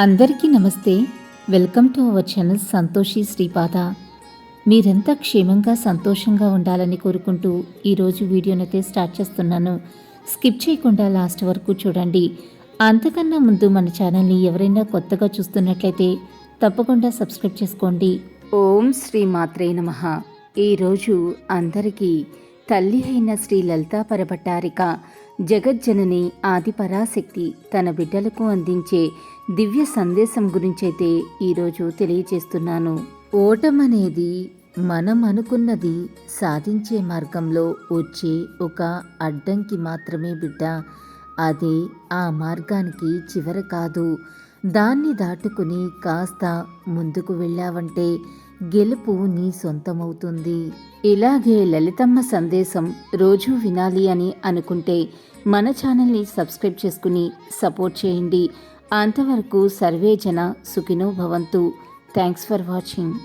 అందరికీ నమస్తే. Welcome to our channel Santoshi Sripada. మీరంతా క్షేమంగా సంతోషంగా ఉండాలని కోరుకుంటూ ఈరోజు వీడియోనైతే స్టార్ట్ చేస్తున్నాను. స్కిప్ చేయకుండా లాస్ట్ వరకు చూడండి. అంతకన్నా ముందు మన ఛానల్ని ఎవరైనా కొత్తగా చూస్తున్నట్లయితే తప్పకుండా సబ్స్క్రైబ్ చేసుకోండి. ఓం శ్రీ మాత్రే నమః. ఈరోజు అందరికీ తల్లి అయిన శ్రీ లలితా పరభట్టారిక జగజ్జనని ఆదిపరాశక్తి తన బిడ్డలకు అందించే దివ్య సందేశం గురించైతే ఈరోజు తెలియజేస్తున్నాను. ఓటమనేది మనం అనుకున్నది సాధించే మార్గంలో వచ్చే ఒక అడ్డంకి మాత్రమే బిడ్డ. అదే ఆ మార్గానికి చివర కాదు. దాన్ని దాటుకుని కాస్త ముందుకు వెళ్ళావంటే గెలుపు నీ సొంతమవుతుంది. ఇలాగే లలితమ్మ సందేశం రోజూ వినాలి అని అనుకుంటే మన ఛానల్ని సబ్స్క్రైబ్ చేసుకుని సపోర్ట్ చేయండి. అంతవరకు సర్వే జన సుఖినో భవంతు. Thanks for watching.